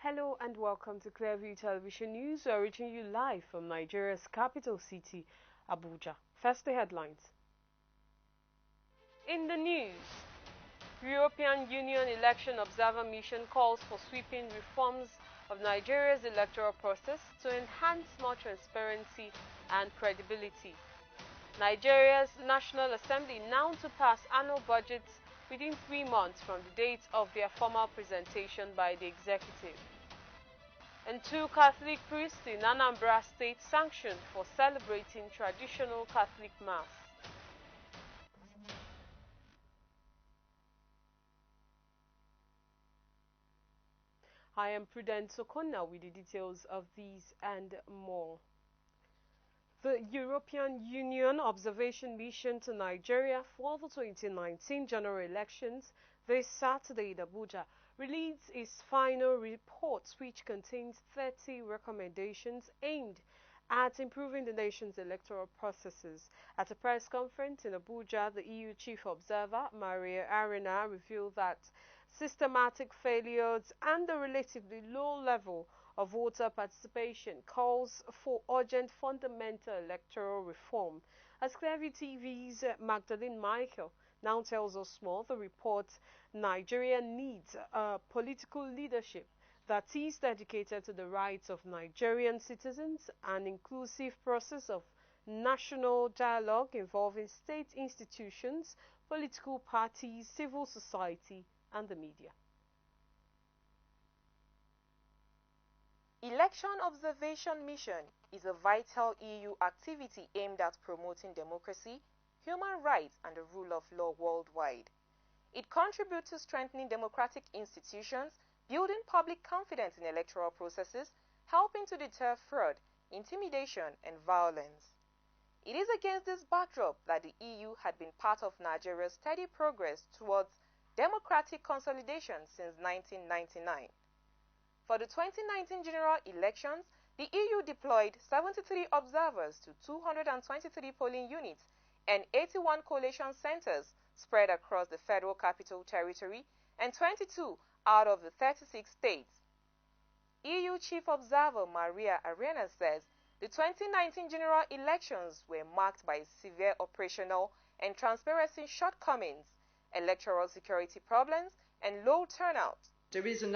Hello and welcome to Clearview Television News. We are reaching you live from Nigeria's capital city, Abuja. First, the headlines. In the news, European Union Election Observer Mission calls for sweeping reforms of Nigeria's electoral process to enhance more transparency and credibility. Nigeria's National Assembly now to pass annual budgets within 3 months from the date of their formal presentation by the executive. And 2 Catholic priests in Anambra State sanctioned for celebrating traditional Catholic Mass. I am Prudence Okonna with the details of these and more. The European Union Observation Mission to Nigeria for the 2019 general elections this Saturday in Abuja released its final report, which contains 30 recommendations aimed at improving the nation's electoral processes. At a press conference in Abuja, the EU Chief Observer, Maria Arena, revealed that systematic failures and the relatively low level of voter participation calls for urgent fundamental electoral reform. As Clearview TV's Magdalene Michael now tells us more, the report, Nigeria needs a political leadership that is dedicated to the rights of Nigerian citizens, an inclusive process of national dialogue involving state institutions, political parties, civil society, and the media. Election Observation Mission is a vital EU activity aimed at promoting democracy, human rights, and the rule of law worldwide. It contributes to strengthening democratic institutions, building public confidence in electoral processes, helping to deter fraud, intimidation, and violence. It is against this backdrop that the EU had been part of Nigeria's steady progress towards democratic consolidation since 1999. For the 2019 general elections, the EU deployed 73 observers to 223 polling units and 81 collation centers spread across the Federal Capital Territory and 22 out of the 36 states. EU Chief Observer Maria Arena says the 2019 general elections were marked by severe operational and transparency shortcomings, electoral security problems, and low turnout. There is an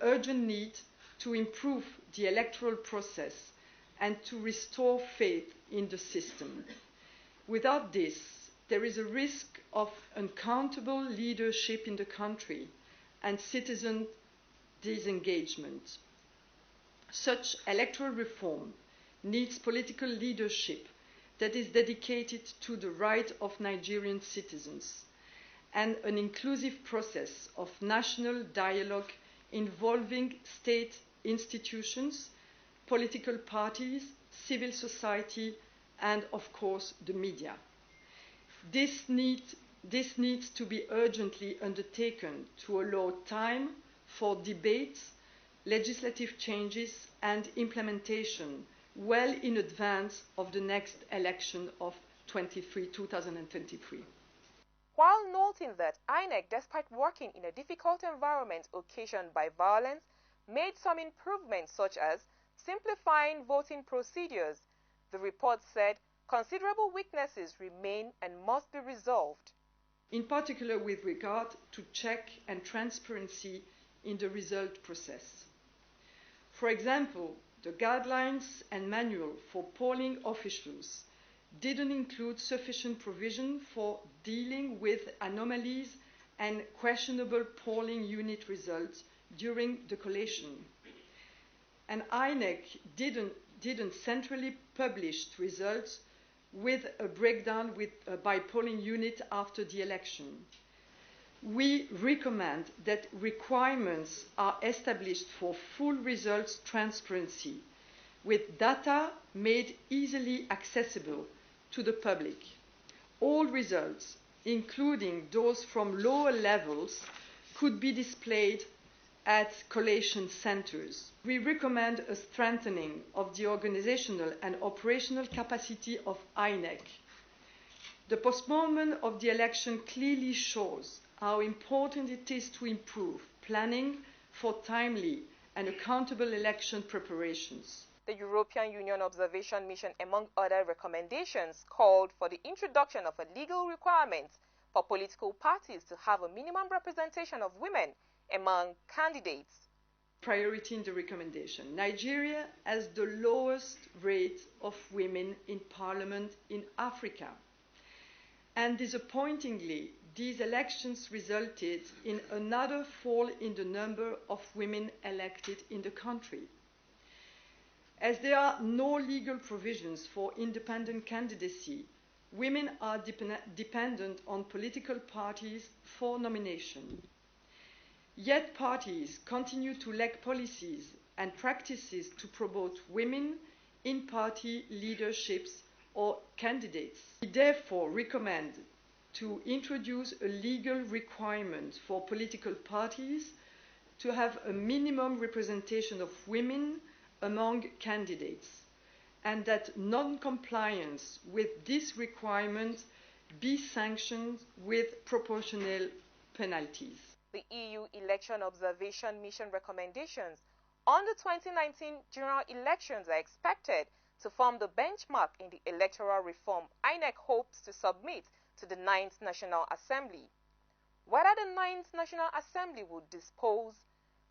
urgent need to improve the electoral process and to restore faith in the system. Without this, there is a risk of uncountable leadership in the country and citizen disengagement. Such electoral reform needs political leadership that is dedicated to the right of Nigerian citizens, and an inclusive process of national dialogue involving state institutions, political parties, civil society, and of course the media. This needs to be urgently undertaken to allow time for debates, legislative changes, and implementation well in advance of the next election of 2023. While noting that INEC, despite working in a difficult environment occasioned by violence, made some improvements such as simplifying voting procedures, the report said considerable weaknesses remain and must be resolved. In particular with regard to check and transparency in the result process. For example, the guidelines and manual for polling officials didn't include sufficient provision for dealing with anomalies and questionable polling unit results during the collation. And INEC didn't centrally publish results with a breakdown by polling unit after the election. We recommend that requirements are established for full results transparency, with data made easily accessible to the public. All results, including those from lower levels, could be displayed at collation centers. We recommend a strengthening of the organizational and operational capacity of INEC. The postponement of the election clearly shows how important it is to improve planning for timely and accountable election preparations. The European Union Observation Mission, among other recommendations, called for the introduction of a legal requirement for political parties to have a minimum representation of women among candidates. Priority in the recommendation. Nigeria has the lowest rate of women in parliament in Africa. And disappointingly, these elections resulted in another fall in the number of women elected in the country. As there are no legal provisions for independent candidacy, women are dependent on political parties for nomination. Yet parties continue to lack policies and practices to promote women in party leaderships or candidates. We therefore recommend to introduce a legal requirement for political parties to have a minimum representation of women among candidates, and that non-compliance with this requirement be sanctioned with proportional penalties. The EU Election Observation Mission recommendations on the 2019 general elections are expected to form the benchmark in the electoral reform INEC hopes to submit to the 9th National Assembly. Whether the 9th National Assembly would dispose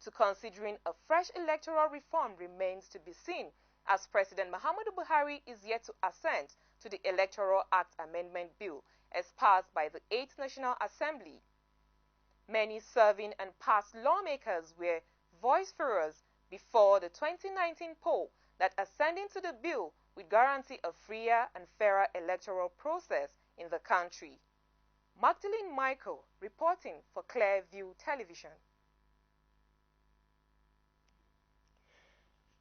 to considering a fresh electoral reform remains to be seen, as President Muhammadu Buhari is yet to assent to the Electoral Act Amendment Bill as passed by the 8th National Assembly. Many serving and past lawmakers were voice-bearers before the 2019 poll that ascending to the bill would guarantee a freer and fairer electoral process in the country. Magdalene Michael reporting for Clearview Television.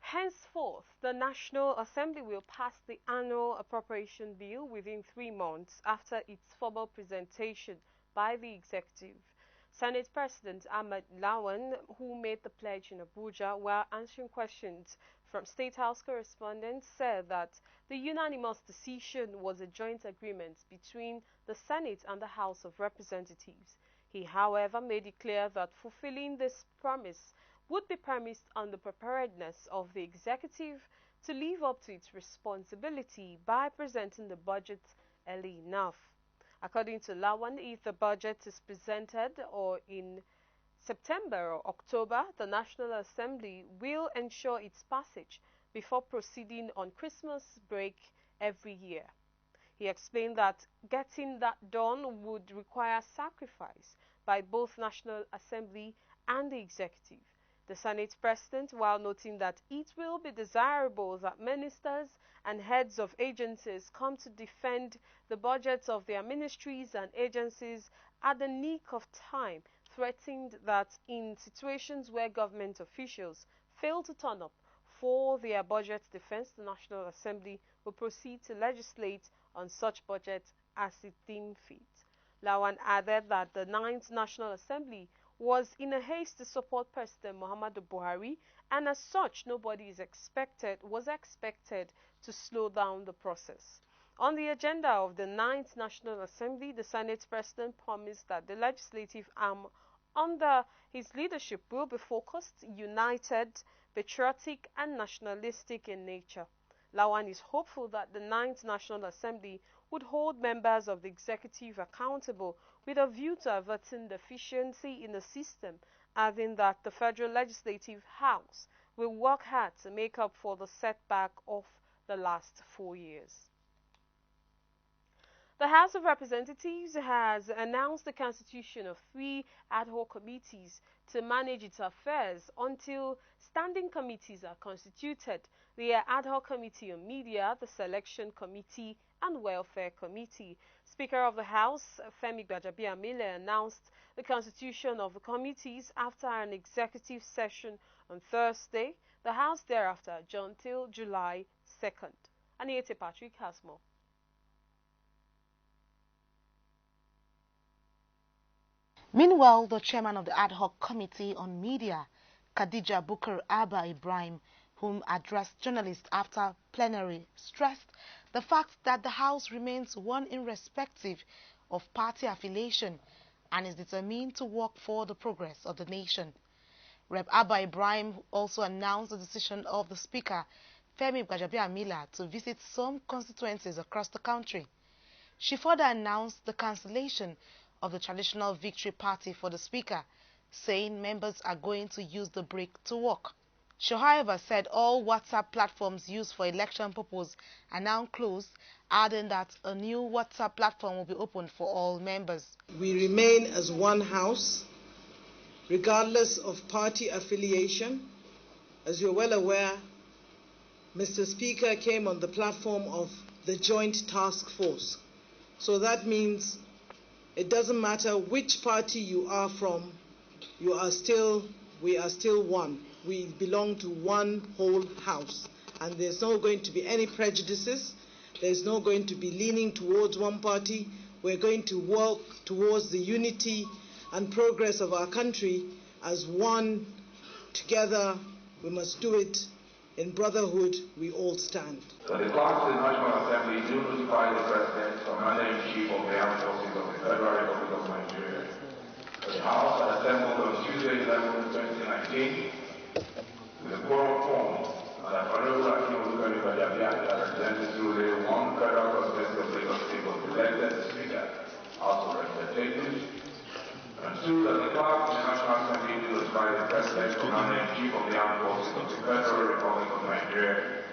Henceforth, the National Assembly will pass the annual appropriation bill within 3 months after its formal presentation by the executive. Senate President Ahmed Lawan, who made the pledge in Abuja while answering questions from State House correspondents, said that the unanimous decision was a joint agreement between the Senate and the House of Representatives. He, however, made it clear that fulfilling this promise would be premised on the preparedness of the executive to live up to its responsibility by presenting the budget early enough. According to Lawan, if the budget is presented or in September or October, the National Assembly will ensure its passage before proceeding on Christmas break every year. He explained that getting that done would require sacrifice by both National Assembly and the executive. The Senate President, while noting that it will be desirable that ministers and heads of agencies come to defend the budgets of their ministries and agencies at the nick of time, threatened that in situations where government officials fail to turn up for their budget defense, the National Assembly will proceed to legislate on such budget as it deems fit. Lawan added that the 9th National Assembly was in a haste to support President Muhammadu Buhari, and as such, nobody was expected to slow down the process. On the agenda of the 9th National Assembly, the Senate President promised that the legislative arm under his leadership will be focused, united, patriotic, and nationalistic in nature. Lawan is hopeful that the 9th National Assembly would hold members of the executive accountable with a view to averting deficiency in the system, adding that the Federal Legislative House will work hard to make up for the setback of the last 4 years. The House of Representatives has announced the constitution of 3 ad hoc committees to manage its affairs until standing committees are constituted. The Ad hoc Committee on Media, the Selection Committee, and Welfare Committee. Speaker of the House, Femi Gbajabiamila, announced the constitution of the committees after an executive session on Thursday. The House thereafter adjourned till July 2nd. Aniete Patrick has more. Meanwhile, the chairman of the Ad hoc Committee on Media, Khadija Bukar Abba Ibrahim, whom addressed journalists after plenary, stressed the fact that the House remains one irrespective of party affiliation and is determined to work for the progress of the nation. Rep. Abba Ibrahim also announced the decision of the Speaker, Femi Gbajabiamila, to visit some constituencies across the country. She further announced the cancellation of the Traditional Victory Party for the Speaker, saying members are going to use the break to work. She, however, said all WhatsApp platforms used for election purposes are now closed, adding that a new WhatsApp platform will be opened for all members. We remain as one house, regardless of party affiliation. As you're well aware, Mr. Speaker came on the platform of the Joint Task Force. So that means it doesn't matter which party you are from, we are still one. We belong to one whole house, and there's not going to be any prejudices. There's not going to be leaning towards one party. We're going to work towards the unity and progress of our country as one. Together, we must do it. In brotherhood, we all stand. So the clerk of the National Assembly do notify the President, Commander-in-Chief of the Armed Forces of the Federal Republic of Nigeria. The House had assembled on Tuesday, 11, 2019, with a quorum formed, and that Honorable Akim Olukari Gbajabiamila, representing through the 1 Federal Constituency of Lagos State, was elected Speaker, House of Representatives. And 2, that the clerk of the National Assembly do notify the President, Commander-in-Chief of the Armed Forces of the Federal Republic of Nigeria.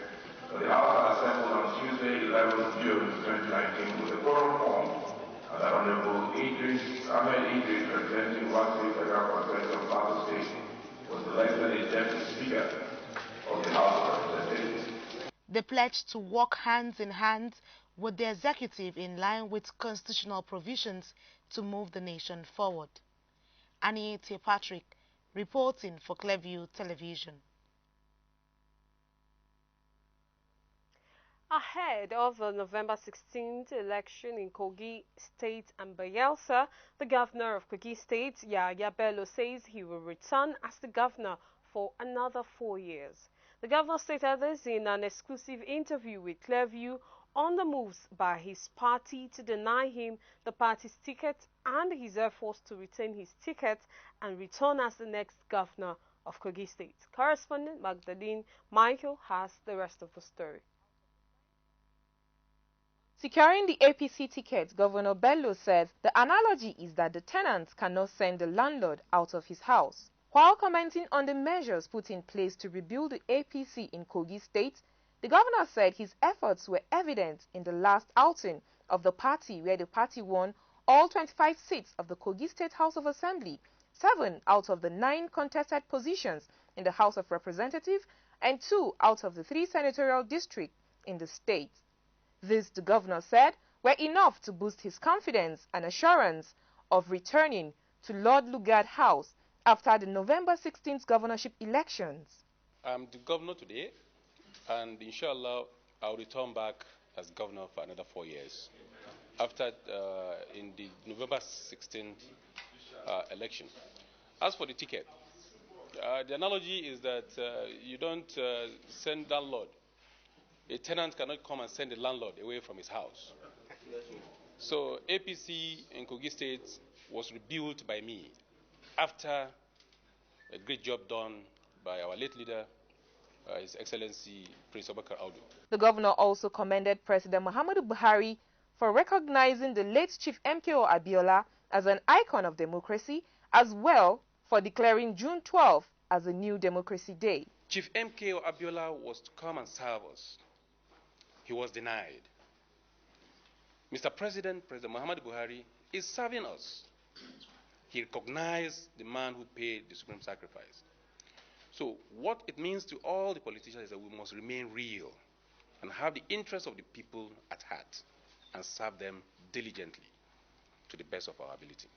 The House had assembled on Tuesday, 11 June 2019, with a quorum formed, and that Honorable Ahmed Idris, representing Wasi Federal Constituency of Plateau State, was elected as Deputy Speaker of the House of Representatives. They pledged to work hand in hand with the executive in line with constitutional provisions to move the nation forward. Annie T. Patrick, reporting for Clearview Television. Ahead of the November 16th election in Kogi State and Bayelsa, the governor of Kogi State, Yahaya Bello, says he will return as the governor for another 4 years. The governor stated this in an exclusive interview with Clearview on the moves by his party to deny him the party's ticket and his efforts to retain his ticket and return as the next governor of Kogi State. Correspondent Magdalene Michael has the rest of the story. Securing the APC ticket, Governor Bello said the analogy is that the tenant cannot send the landlord out of his house. While commenting on the measures put in place to rebuild the APC in Kogi State, the governor said his efforts were evident in the last outing of the party, where the party won all 25 seats of the Kogi State House of Assembly, 7 out of the 9 contested positions in the House of Representatives, and 2 out of the 3 senatorial districts in the state. This, the governor said, were enough to boost his confidence and assurance of returning to Lord Lugard House after the November 16th governorship elections. I'm the governor today, and inshallah, I'll return back as governor for another 4 years after in the November 16th election. As for the ticket, the analogy is that you don't send landlord. A tenant cannot come and send the landlord away from his house. So APC in Kogi State was rebuilt by me after a great job done by our late leader, His Excellency Prince Abubakar Audu. The governor also commended President Muhammadu Buhari for recognizing the late Chief MKO Abiola as an icon of democracy, as well for declaring June 12 as a new Democracy Day. Chief MKO Abiola was to come and serve us. He was denied. Mr. President Muhammadu Buhari is serving us. He recognized the man who paid the supreme sacrifice. So what it means to all the politicians is that we must remain real and have the interests of the people at heart and serve them diligently to the best of our ability.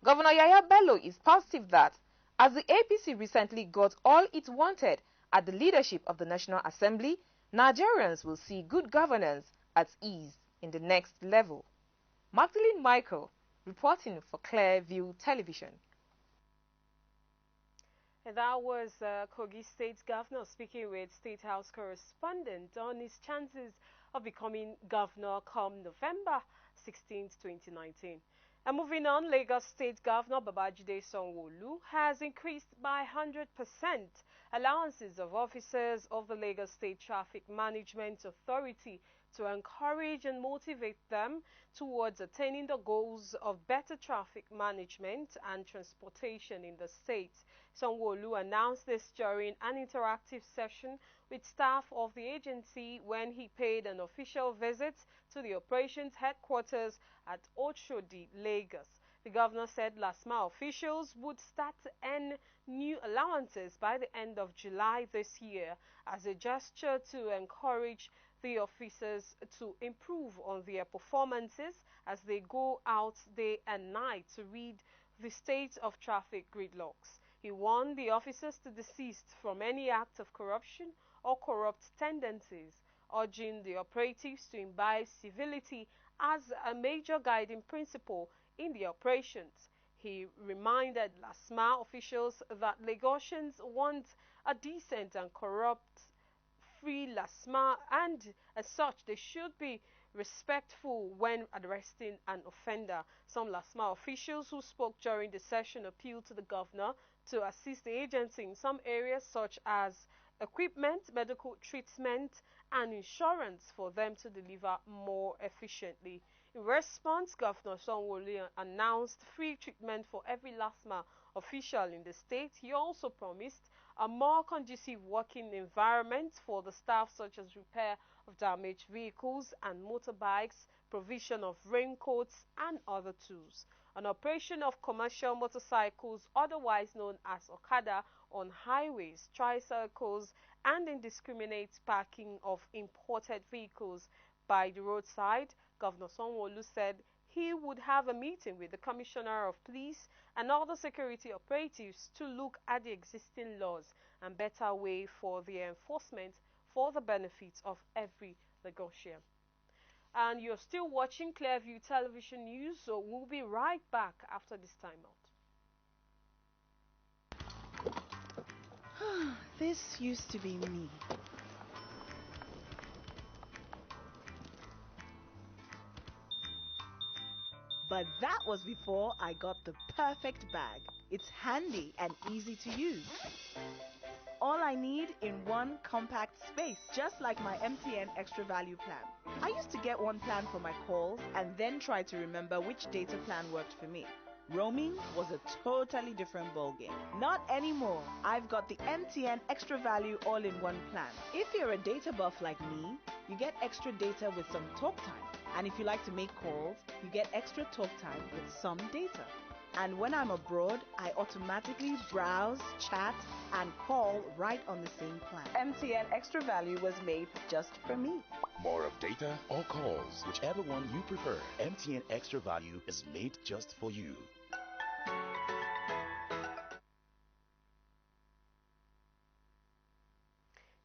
Governor Yahaya Bello is positive that, as the APC recently got all it wanted at the leadership of the National Assembly, Nigerians will see good governance at ease in the next level. Magdalene Michael, reporting for Clearview Television. And that was Kogi State Governor speaking with State House correspondent on his chances of becoming governor come November 16, 2019. And moving on, Lagos State Governor Babajide Sanwo-Olu has increased by 100% allowances of officers of the Lagos State Traffic Management Authority to encourage and motivate them towards attaining the goals of better traffic management and transportation in the state. Sanwo-Olu announced this during an interactive session with staff of the agency when he paid an official visit to the operations headquarters at Oshodi, Lagos. The governor said LASMA officials would start to earn new allowances by the end of July this year as a gesture to encourage the officers to improve on their performances as they go out day and night to rid the state of traffic gridlocks. He warned the officers to desist from any act of corruption or corrupt tendencies, urging the operatives to imbibe civility as a major guiding principle in the operations. He reminded LASMA officials that Lagosians want a decent and corrupt-free LASMA, and as such they should be respectful when arresting an offender. Some LASMA officials who spoke during the session appealed to the governor to assist the agency in some areas such as equipment, medical treatment, and insurance for them to deliver more efficiently. In response, Governor Sanwo-Olu announced free treatment for every LASMA official in the state. He also promised a more conducive working environment for the staff, such as repair of damaged vehicles and motorbikes, provision of raincoats and other tools. An operation of commercial motorcycles, otherwise known as Okada, on highways, tricycles, and indiscriminate parking of imported vehicles by the roadside. Governor Sanwo-Olu said he would have a meeting with the Commissioner of Police and other security operatives to look at the existing laws and better way for their enforcement for the benefit of every Lagosian. And you're still watching Clearview Television News, so we'll be right back after this timeout. This used to be me. But that was before I got the perfect bag. It's handy and easy to use. All I need in one compact space, just like my MTN Extra Value plan. I used to get one plan for my calls and then try to remember which data plan worked for me. Roaming was a totally different ballgame. Not anymore. I've got the MTN Extra Value all-in-one plan. If you're a data buff like me, you get extra data with some talk time. And if you like to make calls, you get extra talk time with some data. And when I'm abroad, I automatically browse, chat, and call right on the same plan. MTN Extra Value was made just for me. More of data or calls, whichever one you prefer. MTN Extra Value is made just for you.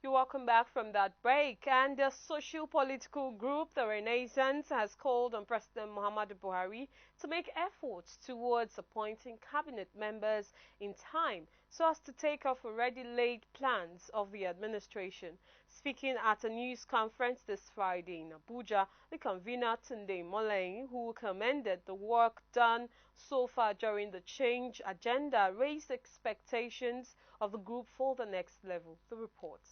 You're welcome back from that break. And the socio-political group, the Renaissance, has called on President Muhammadu Buhari to make efforts towards appointing cabinet members in time so as to take off already laid plans of the administration. Speaking at a news conference this Friday in Abuja, the convener Tunde Molein, who commended the work done so far during the change agenda, raised expectations of the group for the next level. The report.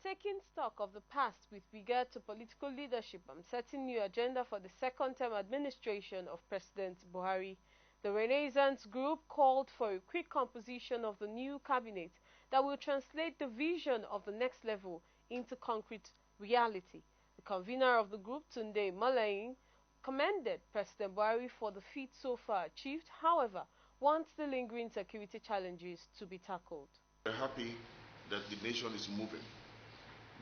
Taking stock of the past with regard to political leadership and setting new agenda for the second-term administration of President Buhari, the Renaissance Group called for a quick composition of the new cabinet that will translate the vision of the next level into concrete reality. The convener of the group, Tunde Molein, commended President Buhari for the feat so far achieved, however, wants the lingering security challenges to be tackled. We're happy that the nation is moving.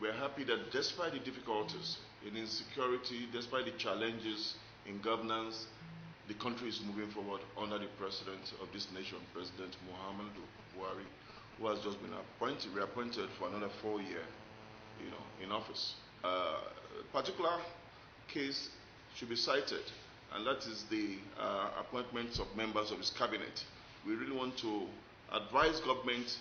We're happy that despite the difficulties in insecurity, despite the challenges in governance, the country is moving forward under the president of this nation, President Muhammadu Buhari, who has just been reappointed for another 4 years, in office. A particular case should be cited, and that is the appointments of members of his cabinet. We really want to advise government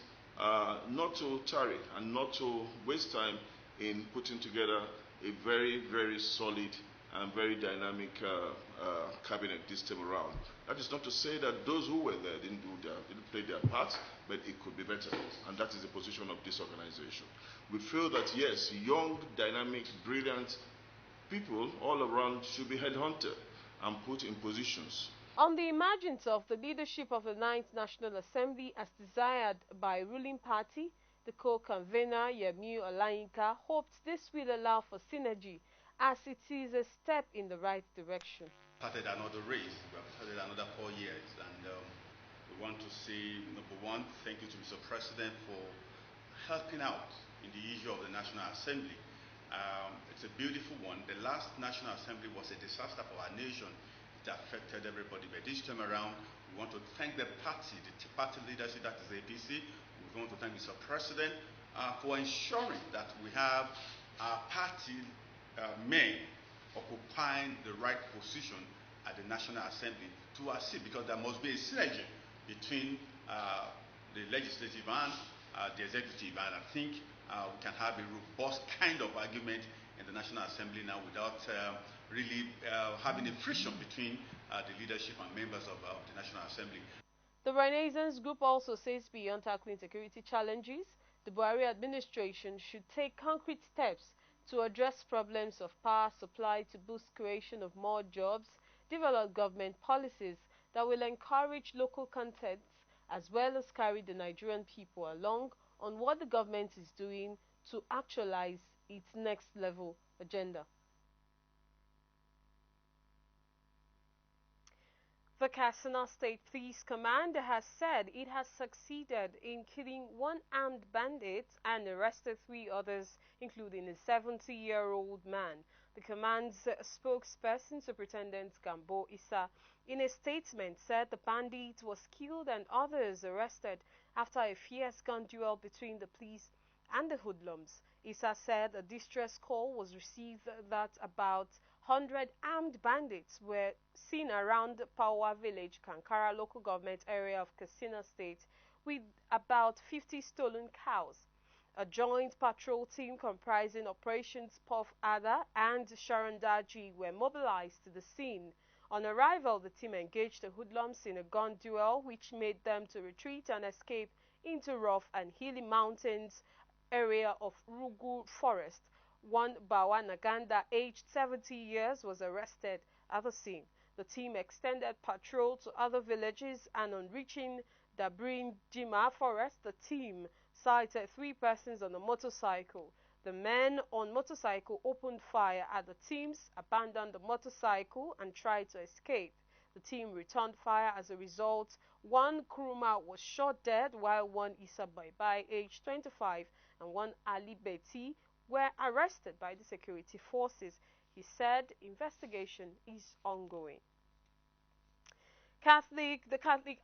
not to tarry and not to waste time in putting together a very, very solid and very dynamic cabinet this time around. That is not to say that those who were there didn't play their part, but it could be better, and that is the position of this organization. We feel that yes, young, dynamic, brilliant people all around should be headhunted and put in positions. On the emergence of the leadership of the Ninth National Assembly as desired by ruling party, the co-convener Yemi Olayinka hoped this will allow for synergy as it is a step in the right direction. Started another race. We have started another 4 years, and we want to say, number one, thank you to Mr. President for helping out in the issue of the National Assembly. It's a beautiful one. The last National Assembly was a disaster for our nation. It affected everybody. But this time around, we want to thank the party leadership, that is APC. We want to thank Mr. President for ensuring that we have our party men occupying the right position at the National Assembly to assist, because there must be a synergy between the legislative and the executive, and I think we can have a robust kind of argument in the National Assembly now without really having a friction between the leadership and members of the National Assembly. The Renaissance Group also says beyond tackling security challenges, the Buhari administration should take concrete steps to address problems of power supply to boost creation of more jobs, develop government policies that will encourage local content, as well as carry the Nigerian people along on what the government is doing to actualize its next level agenda. The Katsina State Police Command has said it has succeeded in killing one armed bandit and arrested 3 others, including a 70-year-old man. The command's spokesperson, Superintendent Gambo Issa, in a statement said the bandit was killed and others arrested after a fierce gun duel between the police and the hoodlums. Issa said a distress call was received that about 100 armed bandits were seen around Pawa village, Kankara local government area of Katsina State, with about 50 stolen cows. A joint patrol team comprising Operations Puff Ada and Sharandaji were mobilized to the scene. On arrival, the team engaged the hoodlums in a gun duel, which made them to retreat and escape into rough and hilly mountains area of Rugu Forest. One Bawa Naganda, aged 70 years, was arrested at the scene. The team extended patrol to other villages, and on reaching Dabrin Jima Forest, the team sighted 3 persons on a motorcycle. The men on motorcycle opened fire at the teams, abandoned the motorcycle, and tried to escape. The team returned fire. As a result, 1 Kuruma was shot dead, while 1 Issa Baibai, aged 25, and 1 Ali Beti were arrested by the security forces. He said investigation is ongoing. The Catholic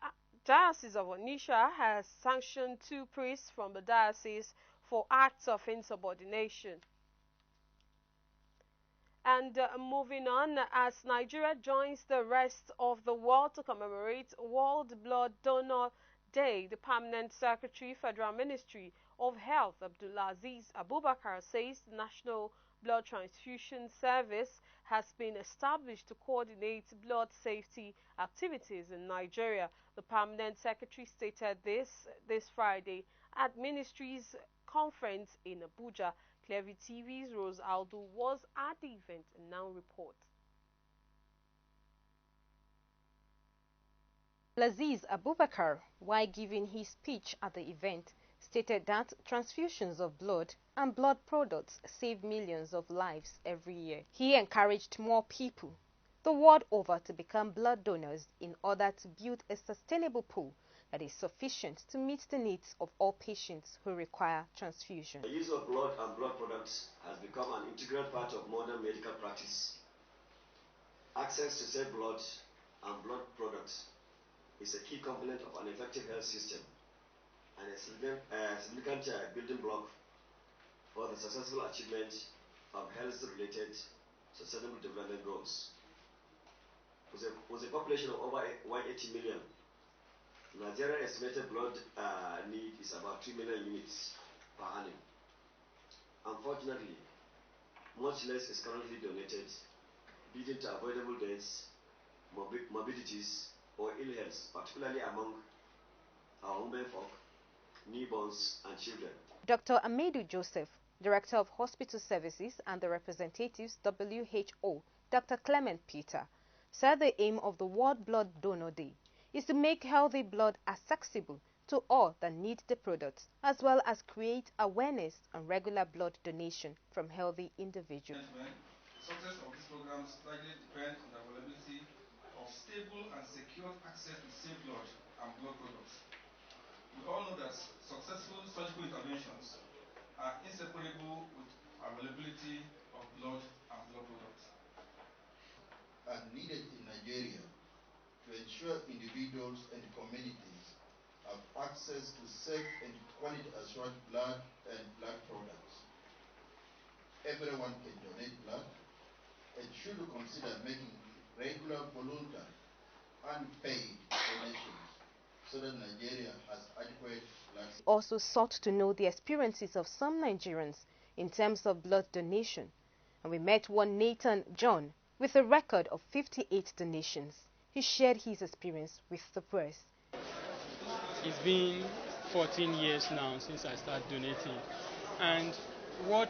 Diocese of Onitsha has sanctioned 2 priests from the diocese for acts of insubordination. And moving on, as Nigeria joins the rest of the world to commemorate World Blood Donor Day, the Permanent Secretary, Federal Ministry of Health, Abdulaziz Abubakar, says the National Blood Transfusion Service has been established to coordinate blood safety activities in Nigeria. The Permanent Secretary stated this Friday at Ministry's conference in Abuja. Clearview TV's Rose Aldo was at the event and now reports. Abdulaziz Abubakar, while giving his speech at the event, stated that transfusions of blood and blood products save millions of lives every year. He encouraged more people the world over to become blood donors in order to build a sustainable pool that is sufficient to meet the needs of all patients who require transfusion. The use of blood and blood products has become an integral part of modern medical practice. Access to safe blood and blood products is a key component of an effective health system and a significant building block for the successful achievement of health-related sustainable development goals. With a population of over 180 million, Nigeria's estimated blood need is about 2 million units per annum. Unfortunately, much less is currently donated leading to avoidable deaths, morbidities, or ill health, particularly among our women folk, newborns, and children. Dr. Amadou Joseph, Director of Hospital Services and the representatives WHO, Dr. Clement Peter, said the aim of the World Blood Donor Day is to make healthy blood accessible to all that need the products, as well as create awareness on regular blood donation from healthy individuals. The success of this program largely depends on the availability of stable and secured access to safe blood and blood products. We all know that successful surgical interventions are inseparable with availability of blood and blood products. Are needed in Nigeria to ensure individuals and communities have access to safe and quality assured blood and blood products. Everyone can donate blood and should consider making regular, voluntary, unpaid donations so that Nigeria has adequate blood. Also sought to know the experiences of some Nigerians in terms of blood donation, and we met one Nathan John with a record of 58 donations. He shared his experience with the press. It's been 14 years now since I started donating, and what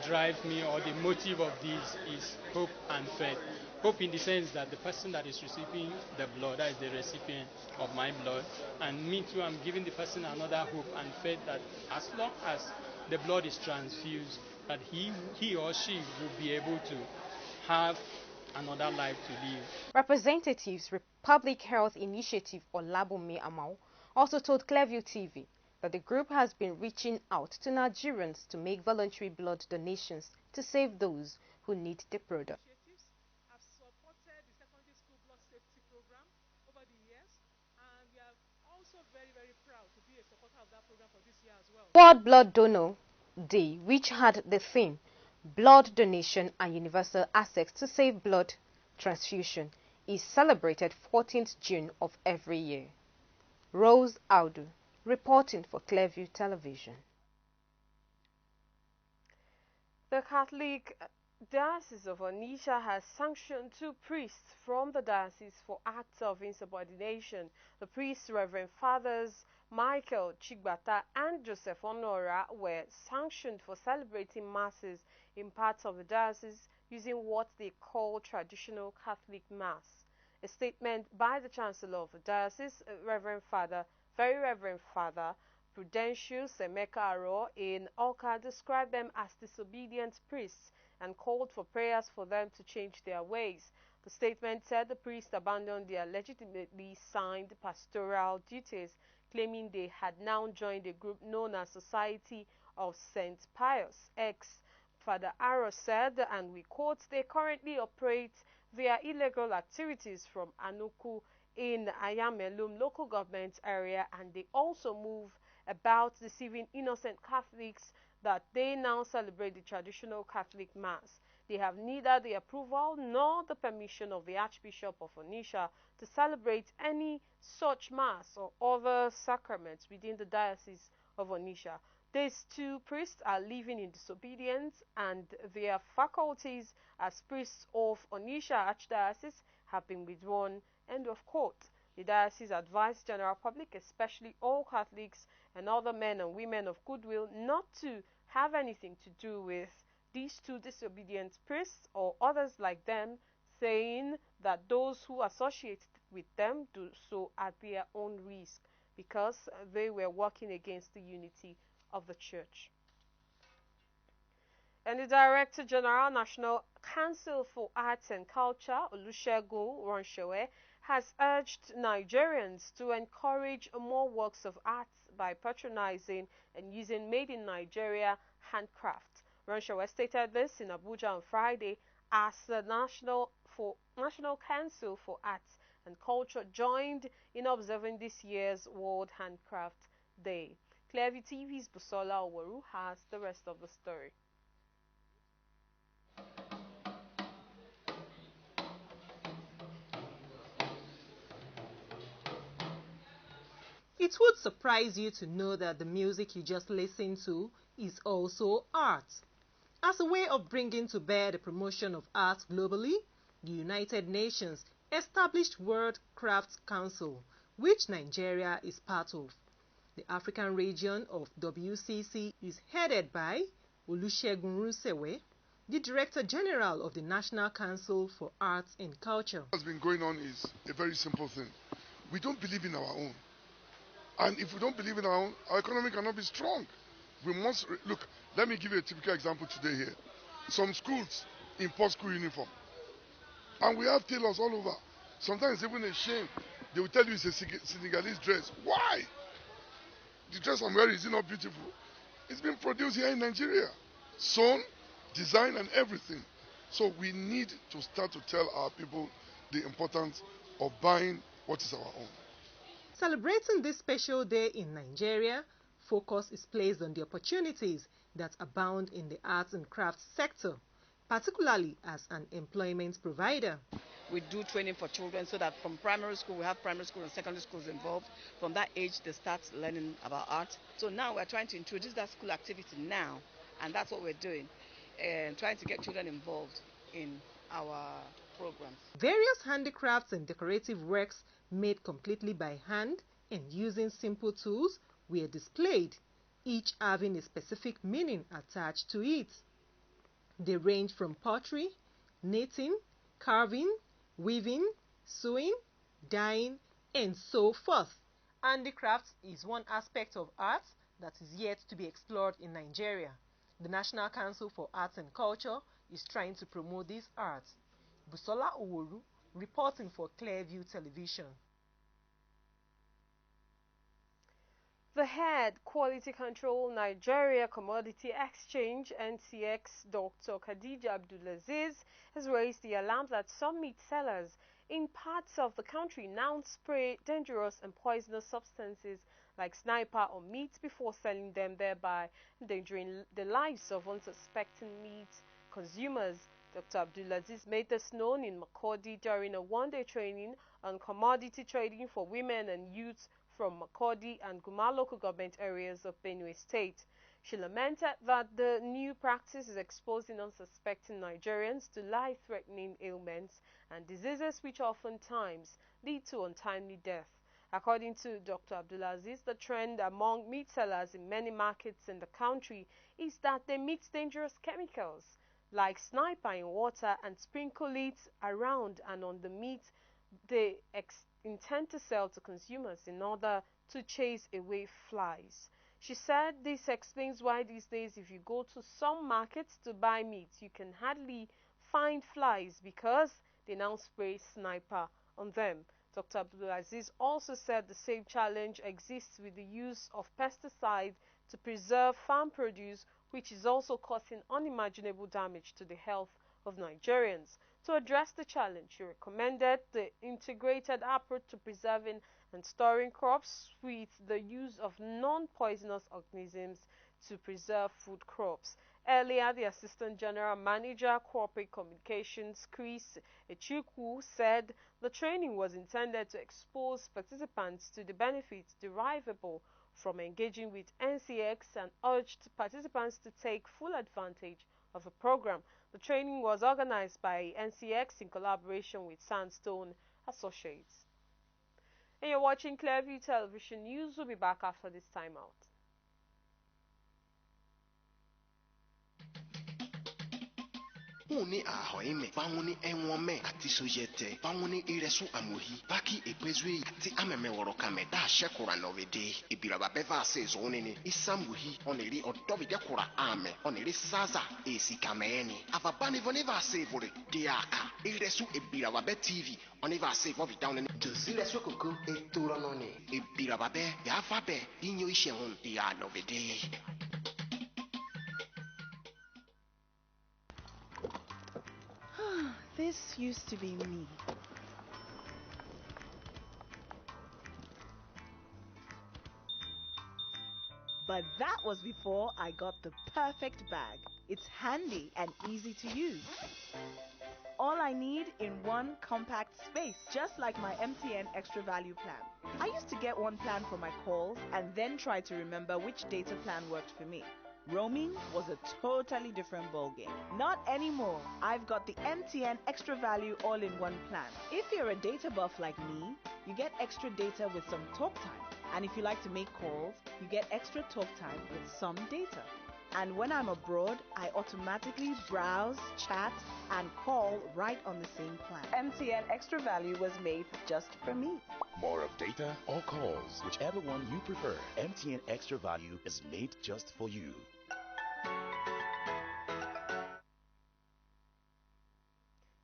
drives me, or the motive of this, is hope and faith. Hope in the sense that the person that is receiving the blood, that is the recipient of my blood, and me too, I'm giving the person another hope and faith that as long as the blood is transfused, that he or she will be able to have another life to live. Representatives Public Health Initiative Olabunmi Amao also told Clearview TV that the group has been reaching out to Nigerians to make voluntary blood donations to save those who need the product. Have supported the secondary school blood safety program over the years, and we are also very, very proud to be a supporter of that program for this year as well. World Blood Donor Day, which had the theme Blood Donation and Universal Access to Save Blood Transfusion, is celebrated 14th June of every year. Rose Audu, reporting for Clearview Television. The Catholic Diocese of Onitsha has sanctioned 2 priests from the diocese for acts of insubordination. The priests, Reverend Fathers Michael Chigbata and Joseph Honora, were sanctioned for celebrating masses in parts of the diocese using what they call traditional Catholic Mass. A statement by the Chancellor of the Diocese, Very Reverend Father Prudential Semeka Aro in Oka, described them as disobedient priests and called for prayers for them to change their ways. The statement said the priests abandoned their legitimately signed pastoral duties, claiming they had now joined a group known as Society of St. Pius X. Father Aro said, and we quote, they currently operate their illegal activities from Anuku in Ayamelum local government area, and they also move about deceiving innocent Catholics that they now celebrate the traditional Catholic Mass. They have neither the approval nor the permission of the Archbishop of Onitsha to celebrate any such Mass or other sacraments within the Diocese of Onitsha. These 2 priests are living in disobedience, and their faculties as priests of Onitsha Archdiocese have been withdrawn. End of quote. The diocese advised general public, especially all Catholics and other men and women of goodwill, not to have anything to do with these 2 disobedient priests or others like them, saying that those who associate with them do so at their own risk because they were working against the unity of the Church. And the Director General, National Council for Arts and Culture, Olusegun Ronshewe, has urged Nigerians to encourage more works of art by patronizing and using made in Nigeria handcraft. Ronshewe stated this in Abuja on Friday as the National Council for Arts and Culture joined in observing this year's World Handcraft Day. Clearview TV's Busola Owaru has the rest of the story. It would surprise you to know that the music you just listened to is also art. As a way of bringing to bear the promotion of art globally, the United Nations established World Crafts Council, which Nigeria is part of. The African region of WCC is headed by Olusegun Rusewe, the Director General of the National Council for Arts and Culture. What has been going on is a very simple thing. We don't believe in our own. And if we don't believe in our own, our economy cannot be strong. We must, look, let me give you a typical example today here. Some schools import school uniform. And we have tailors all over. Sometimes even a shame. They will tell you it's a Senegalese dress. Why? The dress I'm wearing is not beautiful. It's been produced here in Nigeria. Sewn, designed, and everything. So we need to start to tell our people the importance of buying what is our own. Celebrating this special day in Nigeria, focus is placed on the opportunities that abound in the arts and crafts sector, particularly as an employment provider. We do training for children so that from primary school, we have primary school and secondary schools involved. From that age, they start learning about art. So now we're trying to introduce that school activity now, and that's what we're doing, and trying to get children involved in our programs. Various handicrafts and decorative works made completely by hand and using simple tools were displayed, each having a specific meaning attached to it. They range from pottery, knitting, carving, weaving, sewing, dyeing, and so forth. Handicrafts is one aspect of art that is yet to be explored in Nigeria. The National Council for Arts and Culture is trying to promote these arts. Busola Oworu, reporting for Clearview Television. The head Quality Control Nigeria Commodity Exchange (NCX), Dr. Khadija Abdulaziz, has raised the alarm that some meat sellers in parts of the country now spray dangerous and poisonous substances like sniper on meat before selling them, thereby endangering the lives of unsuspecting meat consumers. Dr. Abdulaziz made this known in Makurdi during a one-day training on commodity trading for women and youths from Makurdi and Guma local government areas of Benue State. She lamented that the new practice is exposing unsuspecting Nigerians to life-threatening ailments and diseases which oftentimes lead to untimely death. According to Dr. Abdulaziz, the trend among meat sellers in many markets in the country is that they mix dangerous chemicals like sniper in water and sprinkle it around and on the meat they intend to sell to consumers in order to chase away flies. She said this explains why these days if you go to some markets to buy meat, you can hardly find flies because they now spray sniper on them. Dr. Abdulaziz also said the same challenge exists with the use of pesticides to preserve farm produce, which is also causing unimaginable damage to the health of Nigerians. To address the challenge, she recommended the integrated approach to preserving and storing crops with the use of non-poisonous organisms to preserve food crops. Earlier, the Assistant General Manager, Corporate Communications, Chris Echukwu, said the training was intended to expose participants to the benefits derivable from engaging with NCX and urged participants to take full advantage of the program. The training was organized by NCX in collaboration with Sandstone Associates. And you're watching Clearview Television News. We'll be back after this timeout. Uni ahoime banguni enwome ati sojete banguni iresu amuhi baki epezwe ati ameme worokame da shekura novede ibiraba beva says onini isamuhi oniri odobide kura ame oniri saza esikameni avabani voneva savore diaka iresu ibiraba be TV oneva save of down in dozile sokoko eturonone ibiraba be yafabe inyo ishehun dia novede. This used to be me. But that was before I got the perfect bag. It's handy and easy to use. All I need in one compact space, just like my MTN Extra Value plan. I used to get one plan for my calls and then try to remember which data plan worked for me. Roaming was a totally different ballgame. Not anymore. I've got the MTN Extra Value all-in-one plan. If you're a data buff like me, you get extra data with some talk time. And if you like to make calls, you get extra talk time with some data. And when I'm abroad, I automatically browse, chat, and call right on the same plan. MTN Extra Value was made just for me. More of data or calls, whichever one you prefer. MTN Extra Value is made just for you.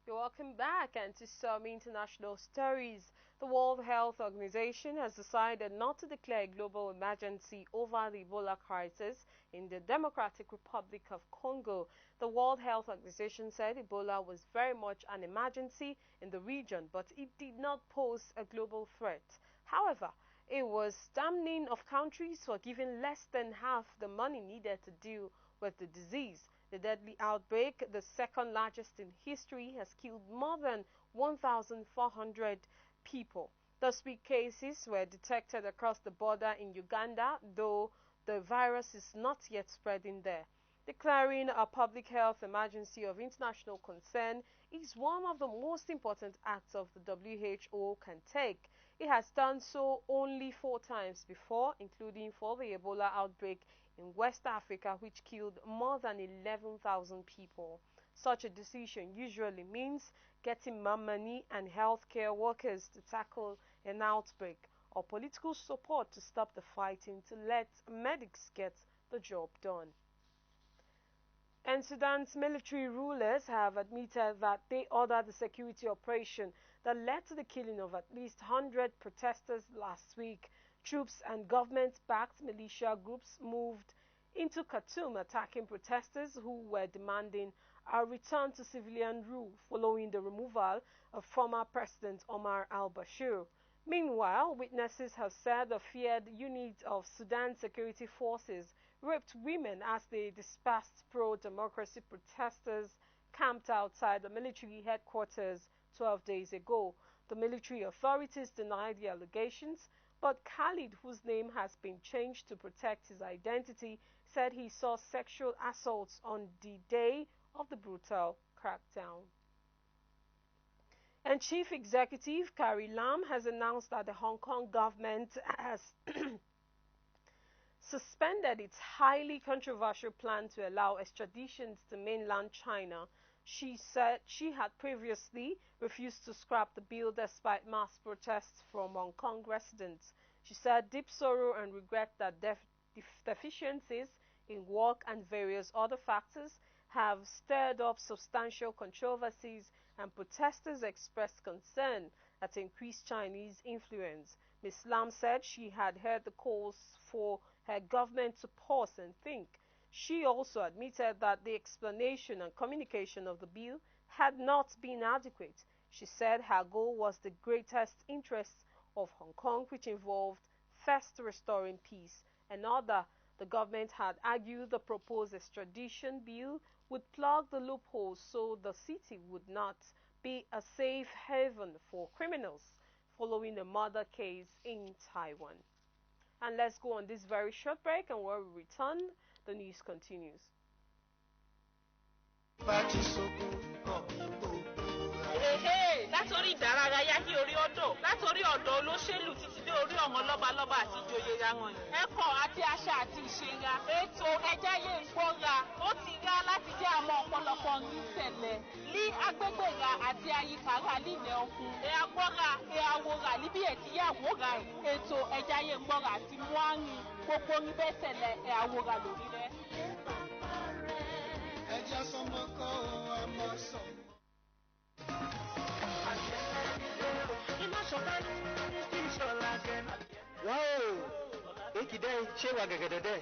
You're welcome back, and to some international stories. The World Health Organization has decided not to declare a global emergency over the Ebola crisis in the Democratic Republic of Congo. The World Health Organization said Ebola was very much an emergency in the region, but it did not pose a global threat. However, it was damning of countries for giving less than half the money needed to deal with the disease. The deadly outbreak, the second largest in history, has killed more than 1,400 people. Thus, weak cases were detected across the border in Uganda, though the virus is not yet spreading there. Declaring a public health emergency of international concern is one of the most important acts of the WHO can take. It has done so only 4 times before, including for the Ebola outbreak in West Africa, which killed more than 11,000 people. Such a decision usually means getting more money and healthcare workers to tackle an outbreak, or political support to stop the fighting to let medics get the job done. And Sudan's military rulers have admitted that they ordered the security operation that led to the killing of at least 100 protesters last week. Troops and government-backed militia groups moved into Khartoum, attacking protesters who were demanding a return to civilian rule following the removal of former President Omar al-Bashir. Meanwhile, witnesses have said the feared unit of Sudan security forces raped women as they dispersed pro-democracy protesters camped outside the military headquarters 12 days ago. The military authorities denied the allegations, but Khalid, whose name has been changed to protect his identity, said he saw sexual assaults on the day of the brutal crackdown. And Chief Executive Carrie Lam has announced that the Hong Kong government has suspended its highly controversial plan to allow extraditions to mainland China. She said she had previously refused to scrap the bill despite mass protests from Hong Kong residents. She said deep sorrow and regret that deficiencies in work and various other factors have stirred up substantial controversies, and protesters expressed concern at increased Chinese influence. Ms. Lam said she had heard the calls for her government to pause and think. She also admitted that the explanation and communication of the bill had not been adequate. She said her goal was the greatest interests of Hong Kong, which involved first restoring peace. Another, the government had argued the proposed extradition bill would plug the loopholes so the city would not be a safe haven for criminals following a murder case in Taiwan. And let's go on this very short break, and when we return, the news continues. Látòrí ìdárayá ní orí ọ̀dọ̀, látòrí ọ̀dọ̀ olóṣèlú títí dé orí àwọn lọ́balọ́ba àti ìjòyè ya wọn. Ẹ̀kọ́ àti àṣà àti ìṣẹ̀yà. Ètò ẹ̀jáyé ìgbọ́ra ó ti yá láti jẹ́ àmọ́ ọ̀pọ̀lọpọ̀ ní ìṣẹ̀lẹ̀. Ní agbègbè ra àti àyíkára nílẹ̀ ọkùn. Ẹ agbọ́ra, ẹ awora níbi ẹ̀tíyàwó ra ẹ̀. Ètò ẹ̀jáyé ìgbọ́ra àti mọ́rin gbogbo níbẹ̀ ṣẹlẹ̀ ẹ awora lórí rẹ̀. Ẹja sọmọ kọ́ ọmọ sọmọ. Wow! Ekide ṣe wà gẹ̀gẹ̀dẹ̀dẹ̀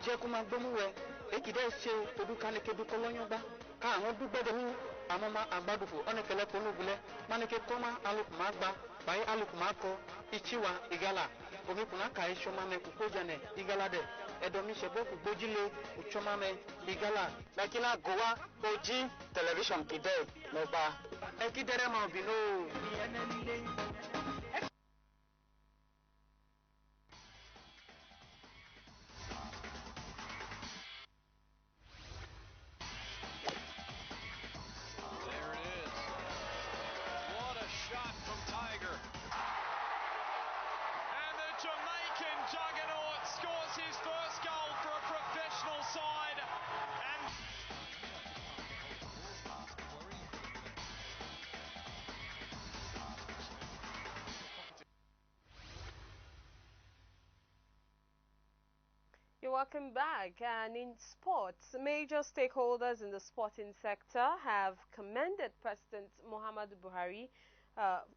jẹ́ kó máa gbómú wẹ. Ekide ṣe todu kálíkẹ́ bí kọ́lọ́yún gbá. Ká àwọn dúgbẹ́dẹ̀ mú àwọn ọmọ àgbàdùfò ọ̀nẹ́kẹ̀lẹ́ ponúbulẹ̀. Mánìkẹ́ kọ́má alùpùpù máa gbá. Báyìí alùpùpù máa kọ ìchíwa ìgalà. Omi kùnà ká iṣọ́ máa mẹ kókó jẹnẹ ìgalà dẹ̀. Ẹ̀dọ̀mí ṣẹ̀bọ́ kò gbójúlé òṣọ́ máa mẹ ìgalà. Mẹ́kínà gòwá ojí tẹlifíṣàn kìdẹ́ lọ́gbà. Ẹ̀kídẹ́rẹ́ máa bínú. welcome back. And in sports, major stakeholders in the sporting sector have commended President Muhammadu Buhari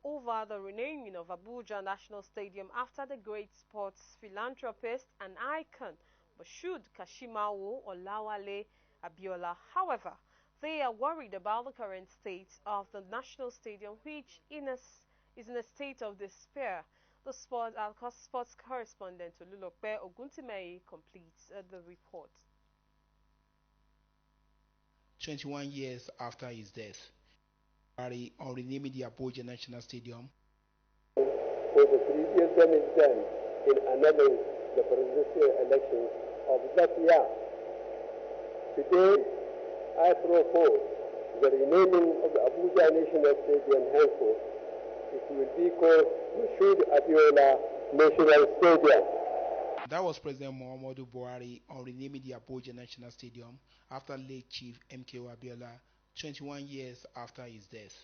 over the renaming of Abuja National Stadium after the great sports philanthropist and icon Moshood Kashimawo Olawale Abiola. However, they are worried about the current state of the National Stadium, which is in a state of despair. The sports correspondent Olulope Oguntimei completes the report. 21 years after his death, Buhari on renaming the Abuja National Stadium. For the previous term in annulling the presidential elections of that year. Today, I propose the renaming of the Abuja National Stadium henceforth. It will be called Moshood Abiola National Stadium. That was President Muhammadu Buhari on renaming the Abuja National Stadium after late Chief MKO Abiola 21 years after his death.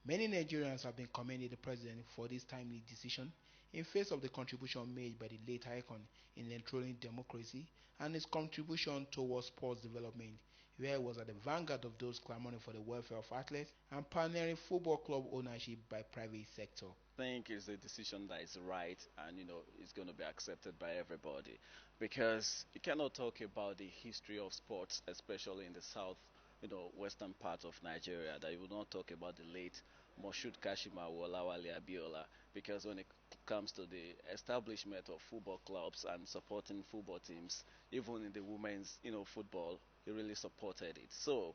Many Nigerians have been commending the president for this timely decision in face of the contribution made by the late icon in enthroning democracy and his contribution towards sports development, where he was at the vanguard of those clamoring for the welfare of athletes and pioneering football club ownership by private sector. I think it's a decision that is right, and it's going to be accepted by everybody, because you cannot talk about the history of sports, especially in the south, western part of Nigeria, that you will not talk about the late Moshood Kashimawo Olawale Abiola, because when it comes to the establishment of football clubs and supporting football teams, even in the women's football, he really supported it. So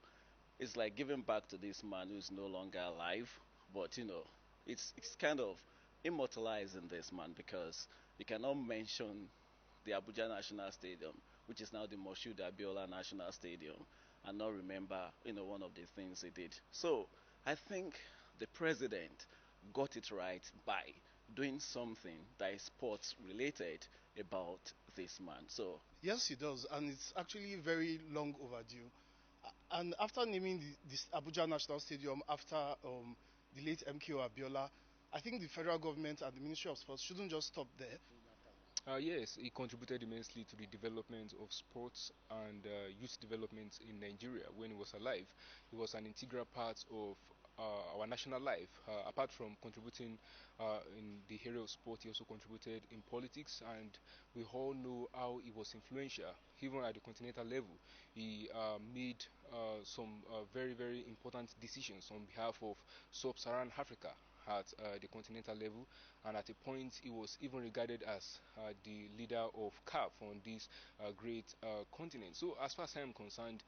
it's like giving back to this man who's no longer alive, but it's kind of immortalizing this man, because you cannot mention the Abuja National Stadium, which is now the Moshood Abiola National Stadium, and not remember one of the things he did. So I think the president got it right by doing something that is sports related about this man. So yes, he does, and it's actually very long overdue. And after naming this Abuja National Stadium after the late MKO Abiola, I think the federal government and the Ministry of Sports shouldn't just stop there. Yes, he contributed immensely to the development of sports and youth development in Nigeria when he was alive. He was an integral part of our national life. Apart from contributing in the area of sport, he also contributed in politics, and we all know how he was influential, even at the continental level. He made some very, very important decisions on behalf of sub-Saharan Africa at the continental level, and at a point he was even regarded as the leader of CAF on this great continent. So as far as I am concerned,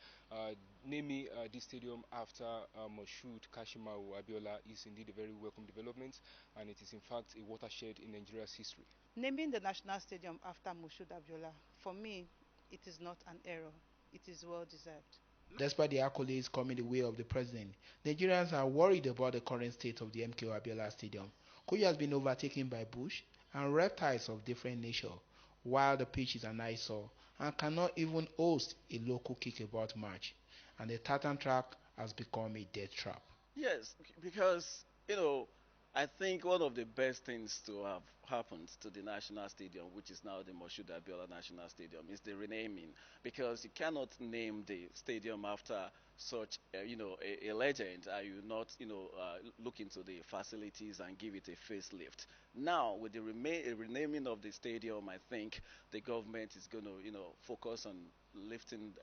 naming this stadium after Moshood Kashimawo Abiola is indeed a very welcome development, and it is in fact a watershed in Nigeria's history. Naming the national stadium after Moshood Abiola, for me, it is not an error. It is well deserved. Despite the accolades coming the way of the president, Nigerians are worried about the current state of the MKO Abiola Stadium, which has been overtaken by bush and reptiles of different nature, while the pitch is an eyesore and cannot even host a local kickabout match, and the tartan track has become a death trap. yes, because I think one of the best things to have happened to the National Stadium, which is now the Moshood Abiola National Stadium, is the renaming. Because you cannot name the stadium after such, a legend, and you not, look into the facilities and give it a facelift. Now, with the renaming of the stadium, I think the government is going to, focus on lifting,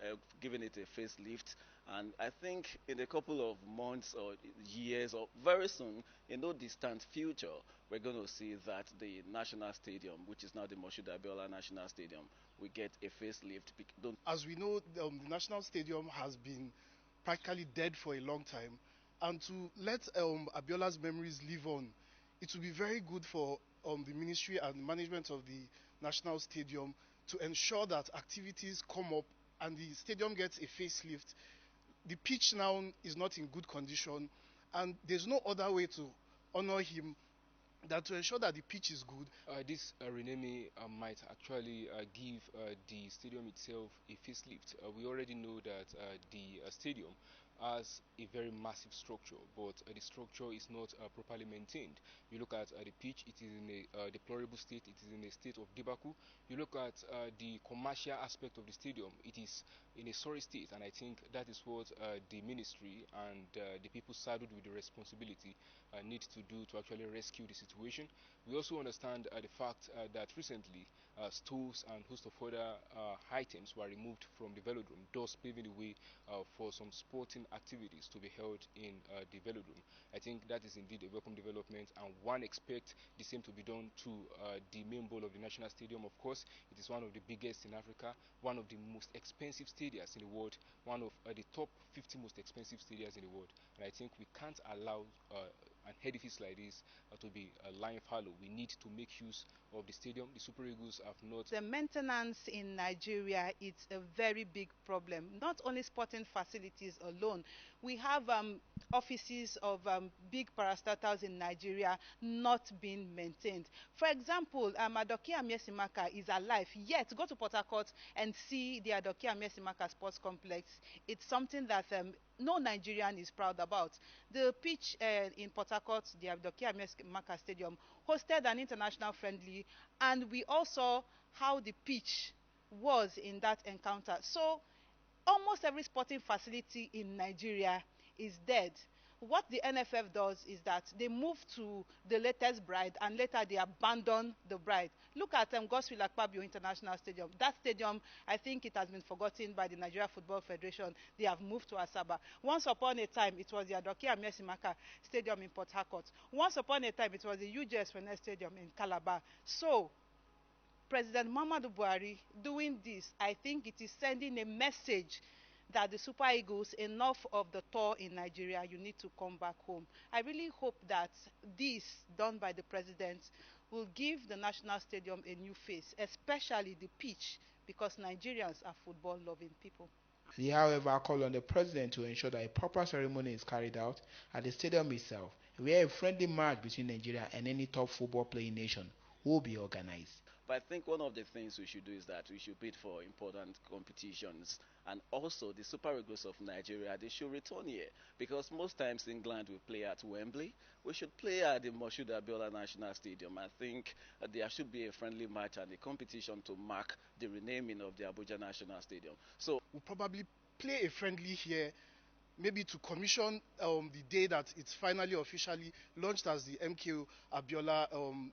giving it a facelift, and I think in a couple of months or years or very soon, in no distant future, we're going to see that the National Stadium, which is now the Moshood Abiola National Stadium, will get a facelift. As we know, the National Stadium has been practically dead for a long time, and to let Abiola's memories live on, it will be very good for the ministry and management of the National Stadium to ensure that activities come up and the stadium gets a facelift. The pitch now is not in good condition, and there's no other way to honor him than to ensure that the pitch is good. This renaming might actually give the stadium itself a facelift. We already know that the stadium has a very massive structure, but the structure is not properly maintained. You look at the pitch, it is in a deplorable state, it is in a state of debacle. You look at the commercial aspect of the stadium, it is in a sorry state, and I think that is what the ministry and the people saddled with the responsibility need to do to actually rescue the situation. We also understand the fact that recently stools and host of other items were removed from the velodrome, thus paving the way for some sporting activities to be held in the velodrome. I think that is indeed a welcome development, and one expects the same to be done to the main bowl of the national stadium. Of course, it is one of the biggest in Africa, one of the most expensive stadiums in the world, one of the top 50 most expensive stadiums in the world, and I think we can't allow an edifice like this to be lying fallow. We need to make use of the stadium. The Super Eagles have not. The maintenance in Nigeria is a very big problem. Not only sporting facilities alone. We have offices of big parastatals in Nigeria not being maintained. For example, Adoke Amiesimaka is alive, yet go to Port Harcourt and see the Adoke Amiesimaka Sports Complex. It's something that no Nigerian is proud about. The pitch in Port Harcourt, the Adoke Amiesimaka Stadium, hosted an international friendly, and we all saw how the pitch was in that encounter. So almost every sporting facility in Nigeria is dead. What the NFF does is that they move to the latest bride and later they abandon the bride. Look at Godswill Akpabio International Stadium. That stadium, I think it has been forgotten by the Nigeria Football Federation. They have moved to Asaba. Once upon a time, it was the Adoke Amiesimaka Stadium in Port Harcourt. Once upon a time, it was the UJS Fene Stadium in Calabar. So, President Muhammadu Buhari doing this, I think it is sending a message that the Super Eagles, enough of the tour in Nigeria, you need to come back home. I really hope that this, done by the president, will give the national stadium a new face, especially the pitch, because Nigerians are football-loving people. They, however, call on the president to ensure that a proper ceremony is carried out at the stadium itself, where a friendly match between Nigeria and any top football playing nation will be organized. But I think one of the things we should do is that we should bid for important competitions, and also the Super Eagles of Nigeria, they should return here, because most times England will play at Wembley. We should play at the Moshood Abiola National Stadium. I think there should be a friendly match and a competition to mark the renaming of the Abuja National Stadium. So we'll probably play a friendly here, maybe to commission the day that it's finally officially launched as the MKO Abiola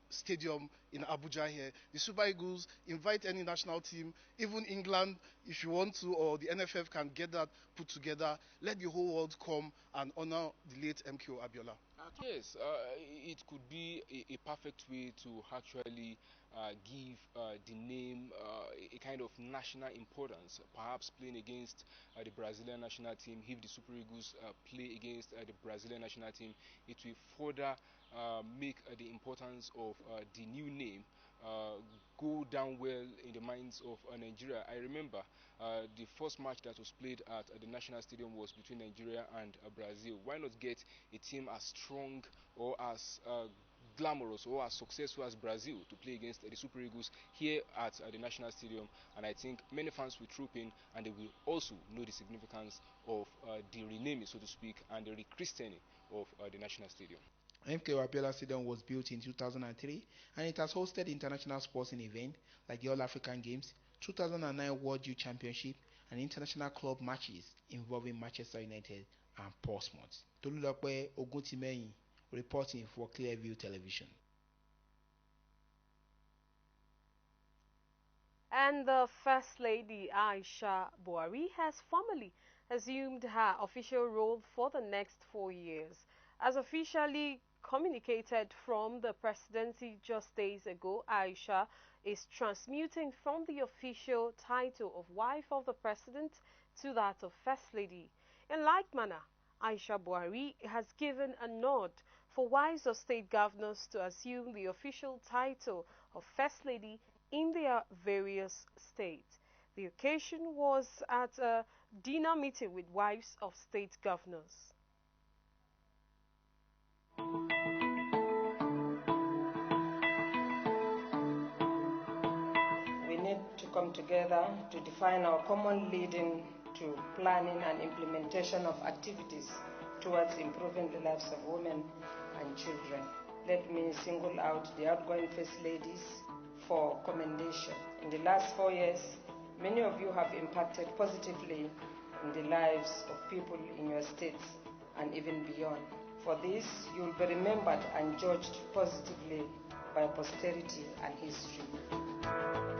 Stadium in Abuja here. The Super Eagles invite any national team, even England, if you want to, or the NFF can get that put together. Let the whole world come and honor the late MKO Abiola. Yes, it could be a perfect way to actually give the name a kind of national importance, perhaps playing against the Brazilian national team. If the Super Eagles play against the Brazilian national team, it will further make the importance of the new name go down well in the minds of Nigeria. I remember the first match that was played at the national stadium was between Nigeria and Brazil. Why not get a team as strong or as glamorous or as successful as Brazil to play against the Super Eagles here at the national stadium? And I think many fans will troop in, and they will also know the significance of the renaming, so to speak, and the rechristening of the national stadium. MKO Abiola Stadium was built in 2003 and it has hosted international sporting events like the All African Games, 2009 World Youth Championship, and international club matches involving Manchester United and Portsmouth. Tolulope Oguntimehin reporting for Clearview Television. And the First Lady Aisha Buhari has formally assumed her official role for the next 4 years. As officially communicated from the presidency just days ago, Aisha is transmuting from the official title of wife of the president to that of First Lady. In like manner, Aisha Buhari has given a nod for wives of state governors to assume the official title of First Lady in their various states. The occasion was at a dinner meeting with wives of state governors. We need to come together to define our common leading to planning and implementation of activities towards improving the lives of women and children. Let me single out the outgoing First Ladies for commendation. In the last 4 years, many of you have impacted positively in the lives of people in your states and even beyond. For this, you will be remembered and judged positively by posterity and history.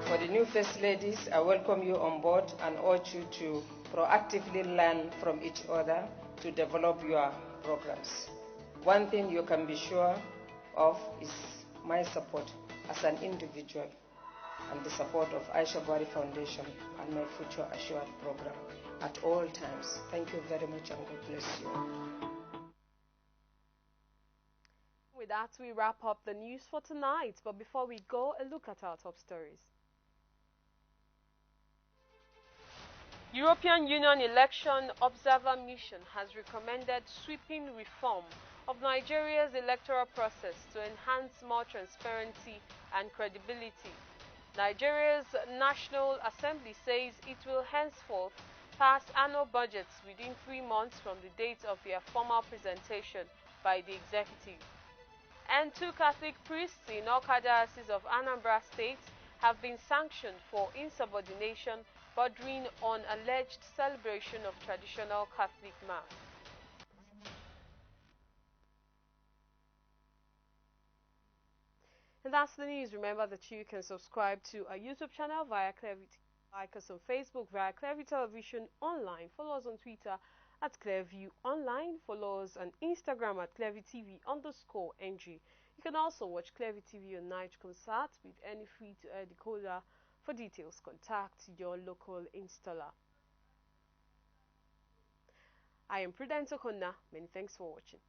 For the new First Ladies, I welcome you on board and urge you to proactively learn from each other to develop your programs. One thing you can be sure of is my support as an individual and the support of Aisha Buhari Foundation and my Future Assured program at all times. Thank you very much and God bless you. With that, we wrap up the news for tonight. But before we go, a look at our top stories. European Union Election Observer Mission has recommended sweeping reform of Nigeria's electoral process to enhance more transparency and credibility. Nigeria's National Assembly says it will henceforth pass annual budgets within 3 months from the date of their formal presentation by the executive. And 2 Catholic priests in Awka Diocese of Anambra State have been sanctioned for insubordination bordering on alleged celebration of traditional Catholic Mass. And that's the news. Remember that you can subscribe to our YouTube channel via Clearview. Like us on Facebook via Clearview Television Online. Follow us on Twitter at Clearview Online. Follow us on Instagram at ClearviewTV_NG. You can also watch Clearview TV on night concert with any free-to-air decoder. For details, contact your local installer. I am Prudence Okonna. Many thanks for watching.